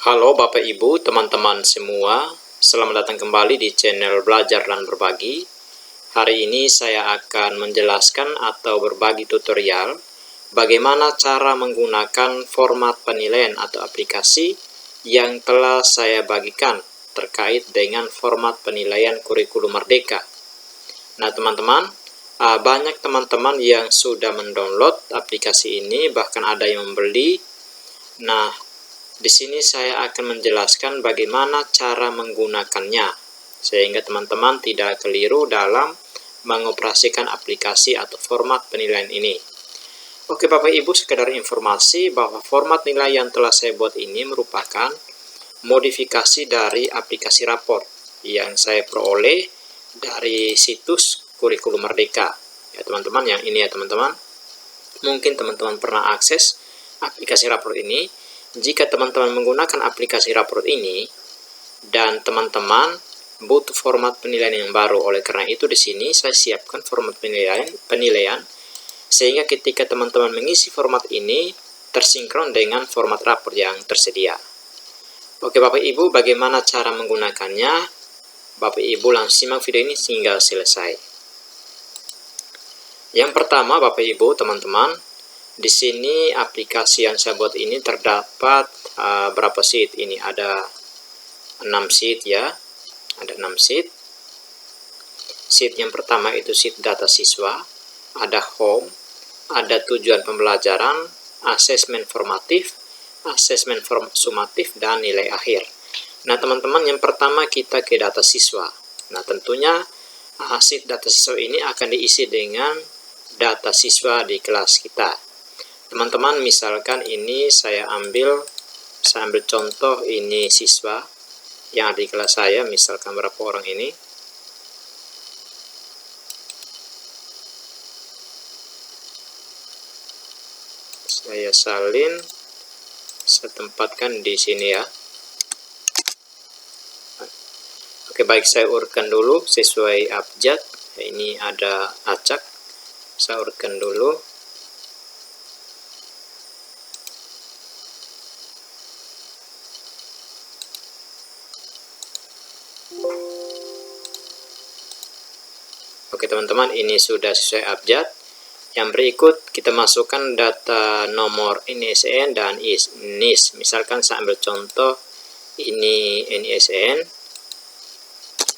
Halo Bapak Ibu, teman-teman semua. Selamat datang kembali di channel Belajar dan Berbagi. Hari ini saya akan menjelaskan atau berbagi tutorial bagaimana cara menggunakan format penilaian atau aplikasi yang telah saya bagikan terkait dengan format penilaian kurikulum Merdeka. Nah teman-teman, banyak teman-teman yang sudah mendownload aplikasi ini, bahkan ada yang membeli. Nah, di sini saya akan menjelaskan bagaimana cara menggunakannya, sehingga teman-teman tidak keliru dalam mengoperasikan aplikasi atau format penilaian ini. Oke Bapak Ibu, sekedar informasi bahwa format nilai yang telah saya buat ini merupakan modifikasi dari aplikasi raport yang saya peroleh dari situs Kurikulum Merdeka. Ya teman-teman, yang ini ya teman-teman. Mungkin teman-teman pernah akses aplikasi raport ini. Jika teman-teman menggunakan aplikasi raport ini dan teman-teman butuh format penilaian yang baru, oleh karena itu di sini saya siapkan format penilaian sehingga ketika teman-teman mengisi format ini tersinkron dengan format raport yang tersedia. Oke Bapak Ibu, bagaimana cara menggunakannya? Bapak Ibu langsung simak video ini hingga selesai. Yang pertama Bapak Ibu, teman-teman, di sini aplikasi yang saya buat ini terdapat berapa sheet? Ini ada 6 sheet ya. Ada 6 sheet. Sheet yang pertama itu sheet data siswa, ada home, ada tujuan pembelajaran, asesmen formatif, asesmen sumatif, dan nilai akhir. Nah teman-teman, yang pertama kita ke data siswa. Nah tentunya sheet data siswa ini akan diisi dengan data siswa di kelas kita. Teman-teman, misalkan ini saya ambil contoh, ini siswa yang ada di kelas saya, misalkan berapa orang ini. Saya salin, saya tempatkan di sini ya. Oke, baik, saya urutkan dulu sesuai abjad. Ini ada acak, saya urutkan dulu. Oke teman-teman, ini sudah sesuai abjad. Yang berikut kita masukkan data nomor NISN dan NIS. Misalkan saya ambil contoh ini NISN.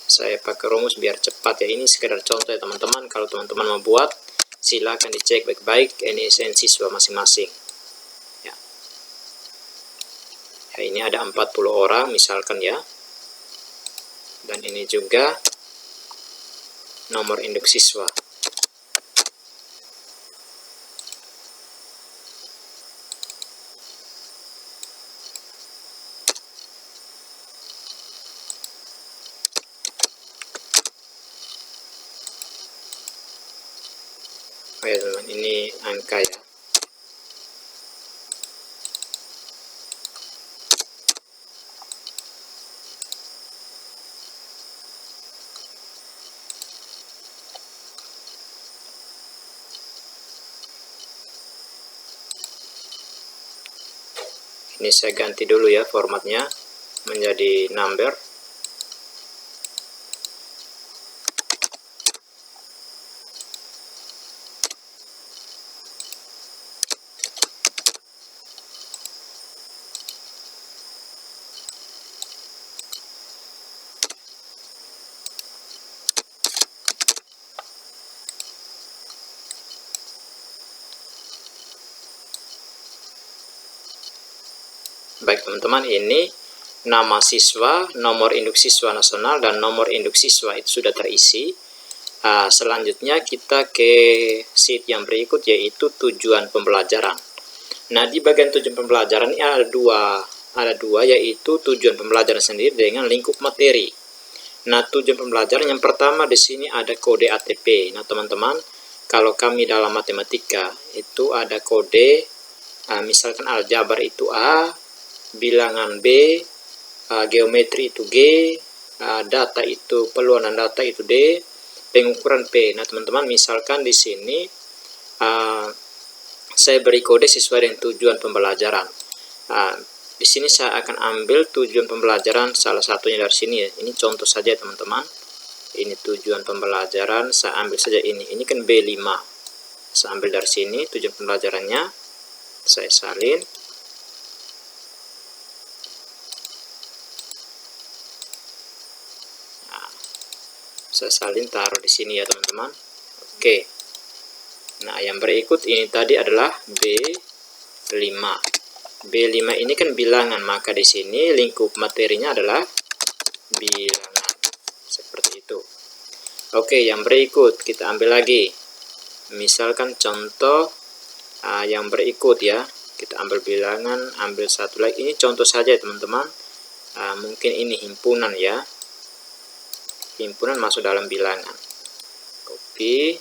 Saya pakai rumus biar cepat ya. Ini sekedar contoh ya teman-teman. Kalau teman-teman mau buat, silakan dicek baik-baik NISN siswa masing-masing. Ya. Ya, ini ada 40 orang misalkan ya. Dan ini juga nomor induk siswa. Oh ya teman, ini angka ya. Ini saya ganti dulu ya formatnya menjadi number. Baik teman-teman, ini nama siswa, nomor induk siswa nasional, dan nomor induk siswa itu sudah terisi. Selanjutnya kita ke sheet yang berikut, yaitu tujuan pembelajaran. Nah di bagian tujuan pembelajaran ini ada dua, yaitu tujuan pembelajaran sendiri dengan lingkup materi. Nah tujuan pembelajaran yang pertama di sini ada kode ATP. Nah teman-teman, kalau kami dalam matematika itu ada kode, misalkan aljabar itu A, bilangan B, geometri itu G, data itu peluanan data itu D, pengukuran P. Nah teman-teman, misalkan di sini saya beri kode sesuai dengan tujuan pembelajaran. Di sini saya akan ambil tujuan pembelajaran salah satunya dari sini ya. Ini contoh saja teman-teman. Ini tujuan pembelajaran, saya ambil saja ini. Ini kan B5. Saya ambil dari sini tujuan pembelajarannya. Saya salin. Nah, saya salin taruh di sini ya teman-teman. Oke. Nah, yang berikut ini tadi adalah B5. B5 ini kan bilangan, maka di sini lingkup materinya adalah bilangan. Seperti itu. Oke, yang berikut kita ambil lagi. Misalkan contoh yang berikut ya. Kita ambil bilangan, ambil satu lagi. Ini contoh saja teman-teman. Mungkin ini himpunan ya. Himpunan masuk dalam bilangan. Copy.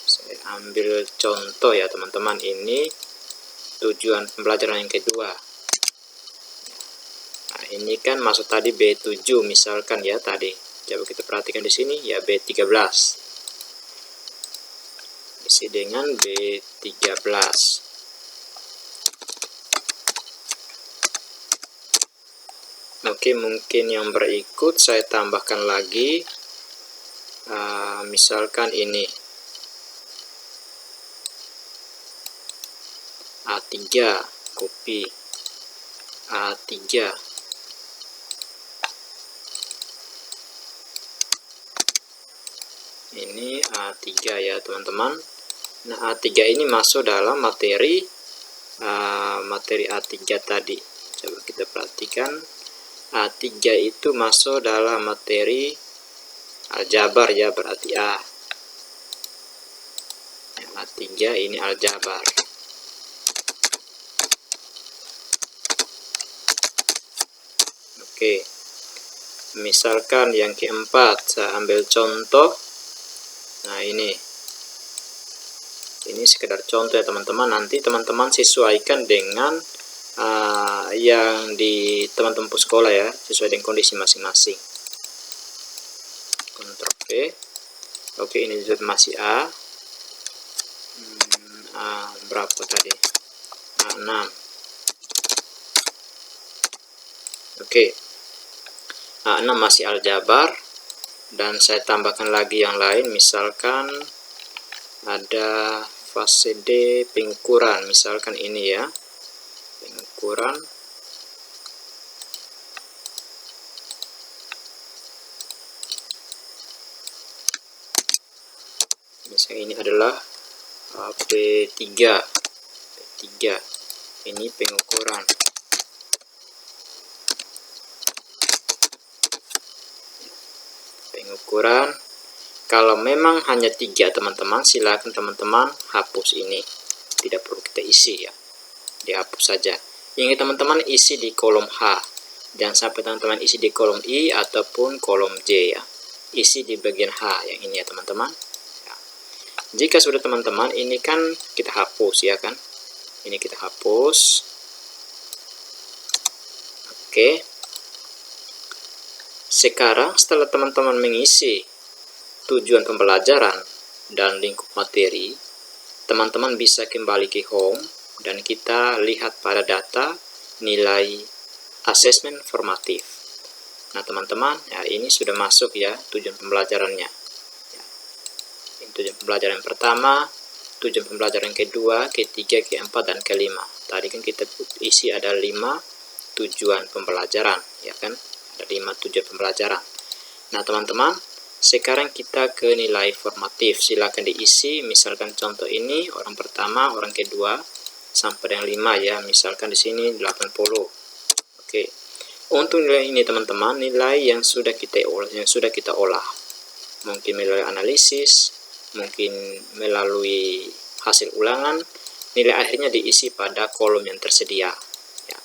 Saya ambil contoh ya teman-teman. Ini tujuan pembelajaran yang kedua. Nah, ini kan masuk tadi B7 misalkan ya tadi. Coba kita perhatikan di sini ya B13. Isi dengan B13. Oke, mungkin yang berikut saya tambahkan lagi. Misalkan ini A3, copy A3. Ini A3 ya teman-teman. Nah, A3 ini masuk dalam materi A3 tadi. Coba kita perhatikan. A3 itu masuk dalam materi aljabar ya, berarti A. A3 ini aljabar. Oke, misalkan yang keempat, saya ambil contoh. Nah, ini sekedar contoh ya teman-teman. Nanti teman-teman sesuaikan dengan yang di teman-teman sekolah ya, sesuai dengan kondisi masing-masing. Ctrl V. Oke, ini masih A. Berapa tadi? A6. Oke. A6 masih aljabar, dan saya tambahkan lagi yang lain, misalkan ada fase D pengukuran, misalkan ini ya, pengukuran. Misalnya ini adalah P3, ini pengukuran. Pengukuran, kalau memang hanya 3 teman-teman, silakan teman-teman hapus ini, tidak perlu kita isi ya, dihapus saja. Ini teman-teman isi di kolom H, jangan sampai teman-teman isi di kolom I ataupun kolom J ya, isi di bagian H yang ini ya teman-teman ya. Jika sudah teman-teman, ini kan kita hapus ya kan, ini kita hapus. Oke. Sekarang setelah teman-teman mengisi tujuan pembelajaran dan lingkup materi, teman-teman bisa kembali ke home dan kita lihat pada data nilai asesmen formatif. Nah teman-teman, ya ini sudah masuk ya tujuan pembelajarannya. Ya. Ini tujuan pembelajaran yang pertama, tujuan pembelajaran kedua, ketiga, keempat, dan kelima. Tadi kan kita isi ada 5 tujuan pembelajaran, ya kan? Ada 5 tujuan pembelajaran. Nah teman-teman, sekarang kita ke nilai formatif. Silakan diisi, misalkan contoh ini orang pertama, orang kedua sampai dengan 5 ya. Misalkan di sini 80. Oke. Untuk nilai ini teman-teman, nilai yang sudah kita olah. Mungkin melalui analisis, mungkin melalui hasil ulangan, nilai akhirnya diisi pada kolom yang tersedia. Ya.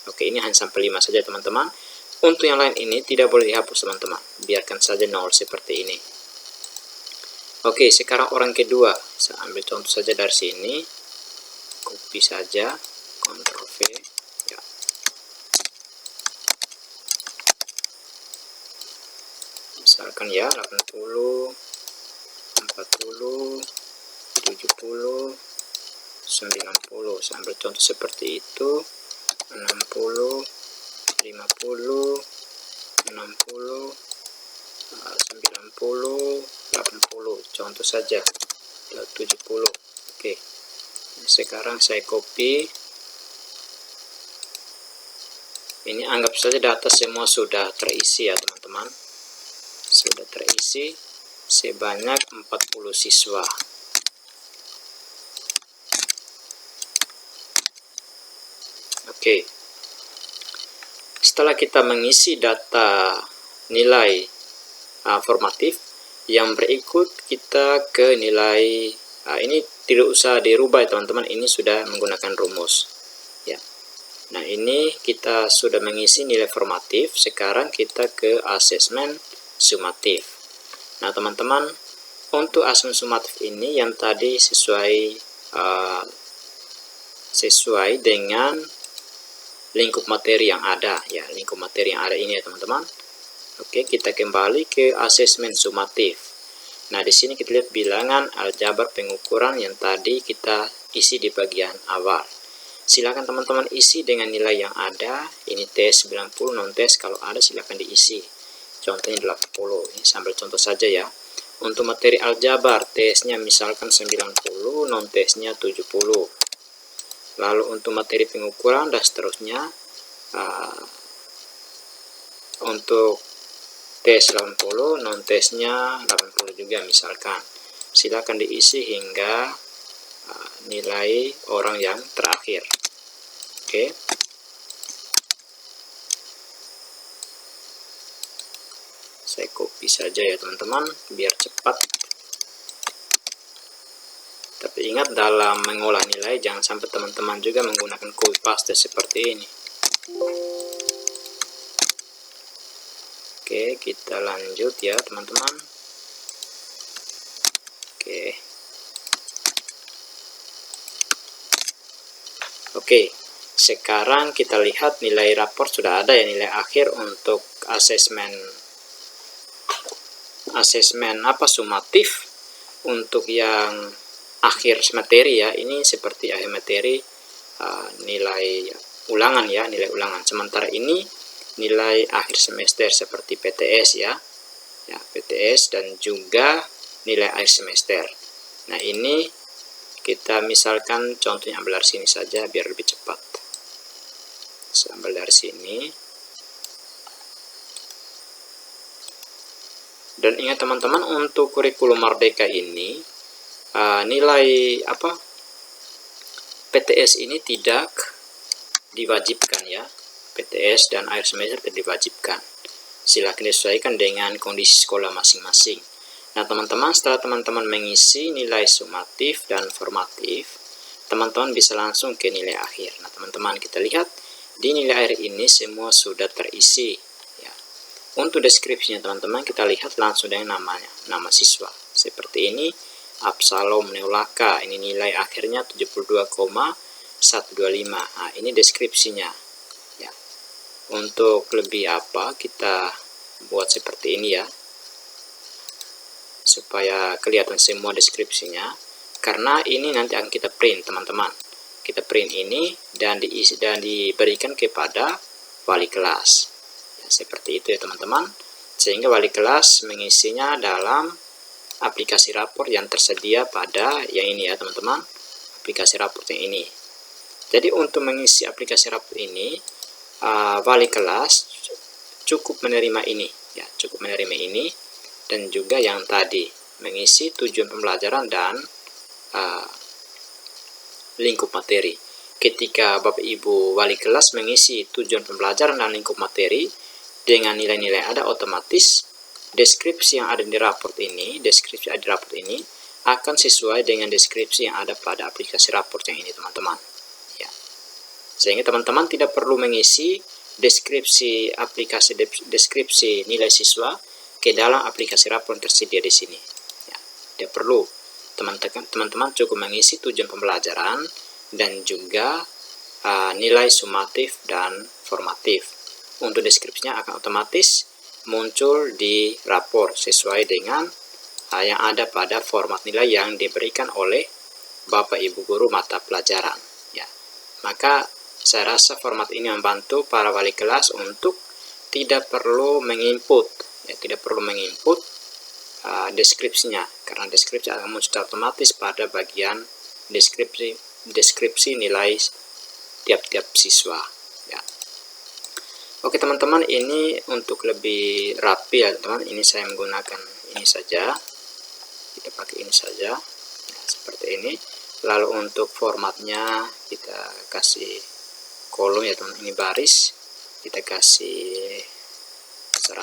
Oke, ini hanya sampai 5 saja teman-teman. Untuk yang lain ini tidak boleh dihapus teman-teman, biarkan saja 0 seperti ini. Oke, sekarang orang kedua, saya ambil contoh saja dari sini, copy saja, Ctrl V, ya. Misalkan ya 80, 40, 70, 90, saya ambil contoh seperti itu. 50, 60, 90, 80, contoh saja 70. Oke, sekarang saya copy. Ini anggap saja data semua sudah terisi ya teman-teman, sudah terisi sebanyak 40 siswa. Oke, setelah kita mengisi data nilai formatif, yang berikut kita ke nilai ini tidak usah dirubah ya teman-teman, ini sudah menggunakan rumus ya. Nah, ini kita sudah mengisi nilai formatif, sekarang kita ke asesmen sumatif. Nah teman-teman, untuk asesmen sumatif ini yang tadi sesuai dengan lingkup materi yang ada ya, lingkup materi yang ada ini ya teman-teman. Oke, kita kembali ke asesmen sumatif. Nah, di sini kita lihat bilangan aljabar pengukuran yang tadi kita isi di bagian awal. Silakan teman-teman isi dengan nilai yang ada. Ini tes 90, non tes kalau ada silakan diisi. Contohnya 80. Ini sambil contoh saja ya. Untuk materi aljabar tesnya misalkan 90, non tesnya 70. Lalu untuk materi pengukuran dan seterusnya, untuk tes 80, non tesnya 80 juga misalkan. Silakan diisi hingga nilai orang yang terakhir. Oke. Saya copy saja ya teman-teman biar cepat. Tapi ingat dalam mengolah nilai jangan sampai teman-teman juga menggunakan copy paste seperti ini. Oke, kita lanjut ya teman-teman. Oke, sekarang kita lihat nilai rapor sudah ada ya, nilai akhir untuk asesmen sumatif. Untuk yang akhir materi ya, ini seperti akhir materi nilai ulangan ya, nilai ulangan. Sementara ini nilai akhir semester seperti PTS ya, PTS dan juga nilai akhir semester. Nah, ini kita misalkan contohnya ambil dari sini saja biar lebih cepat. Saya ambil dari sini. Dan ingat teman-teman, untuk kurikulum Merdeka ini nilai PTS ini tidak diwajibkan ya. PTS dan akhir semester tidak diwajibkan. Silakan disesuaikan dengan kondisi sekolah masing-masing. Nah teman-teman, setelah teman-teman mengisi nilai sumatif dan formatif, teman-teman bisa langsung ke nilai akhir. Nah teman-teman, kita lihat di nilai akhir ini semua sudah terisi ya. Untuk deskripsinya teman-teman, kita lihat langsung dengan namanya, nama siswa seperti ini, Absalom Neulaka. Ini nilai akhirnya 72,125. Nah ini deskripsinya ya. Untuk lebih kita buat seperti ini ya, supaya kelihatan semua deskripsinya, karena ini nanti akan kita print teman-teman. Kita print ini dan diisi dan diberikan kepada wali kelas ya, seperti itu ya teman-teman, sehingga wali kelas mengisinya dalam aplikasi rapor yang tersedia pada yang ini ya teman-teman, aplikasi rapor yang ini. Jadi untuk mengisi aplikasi rapor ini, wali kelas cukup menerima ini ya, cukup menerima ini dan juga yang tadi mengisi tujuan pembelajaran dan lingkup materi. Ketika Bapak Ibu wali kelas mengisi tujuan pembelajaran dan lingkup materi dengan nilai-nilai ada, otomatis deskripsi yang ada di raport ini, akan sesuai dengan deskripsi yang ada pada aplikasi raport yang ini teman-teman ya. Sehingga teman-teman tidak perlu mengisi deskripsi nilai siswa ke dalam aplikasi rapor yang tersedia di sini ya. Tidak perlu, teman-teman cukup mengisi tujuan pembelajaran dan juga nilai sumatif dan formatif. Untuk deskripsinya akan otomatis muncul di rapor sesuai dengan yang ada pada format nilai yang diberikan oleh Bapak Ibu guru mata pelajaran ya. Maka Saya rasa format ini membantu para wali kelas untuk tidak perlu menginput, ya, tidak perlu menginput deskripsinya, karena deskripsi akan muncul otomatis pada bagian deskripsi nilai tiap-tiap siswa. Ya. Oke teman-teman, ini untuk lebih rapi ya teman, ini saya menggunakan ini saja, kita pakai ini saja, nah, seperti ini. Lalu untuk formatnya kita kasih kolom ya teman, ini baris, kita kasih 100,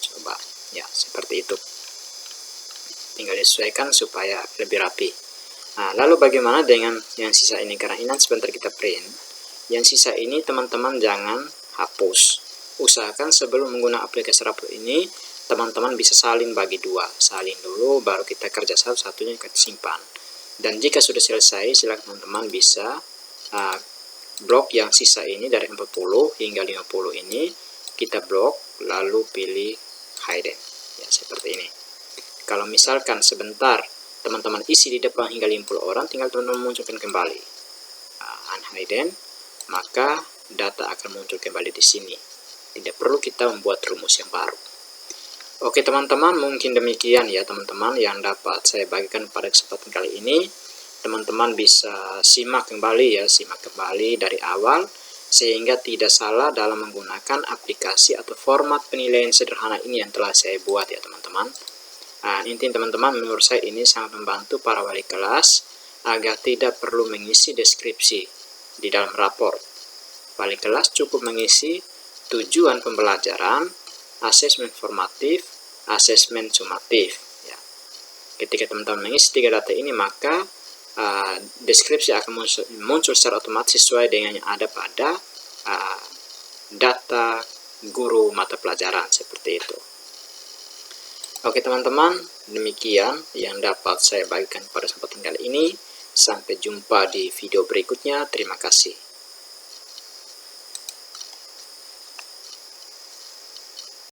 coba ya seperti itu, tinggal disesuaikan supaya lebih rapi. Nah, lalu bagaimana dengan yang sisa ini, karena ini sebentar kita print, yang sisa ini teman-teman jangan hapus. Usahakan sebelum menggunakan aplikasi rapor ini teman-teman bisa salin bagi dua, salin dulu baru kita kerja satu-satunya kita simpan. Dan jika sudah selesai, silakan teman-teman bisa blok yang sisa ini dari 40 hingga 50 ini kita blok, lalu pilih hidden, ya seperti ini. Kalau misalkan sebentar teman-teman isi di depan hingga 50 orang, tinggal teman-teman munculkan kembali unhidden, maka data akan muncul kembali di sini. Tidak perlu kita membuat rumus yang baru. Oke teman-teman, mungkin demikian ya teman-teman yang dapat saya bagikan pada kesempatan kali ini. Teman-teman bisa simak kembali ya, simak kembali dari awal sehingga tidak salah dalam menggunakan aplikasi atau format penilaian sederhana ini yang telah saya buat ya teman-teman. Nah, intinya teman-teman, menurut saya ini sangat membantu para wali kelas agar tidak perlu mengisi deskripsi di dalam rapor. Wali kelas cukup mengisi tujuan pembelajaran, asesmen formatif, asesmen sumatif. Ya. Ketika teman-teman mengisi 3 data ini, maka deskripsi akan muncul secara otomatis sesuai dengan yang ada pada data guru mata pelajaran, seperti itu. Oke teman-teman, demikian yang dapat saya bagikan pada kesempatan kali ini. Sampai jumpa di video berikutnya. Terima kasih.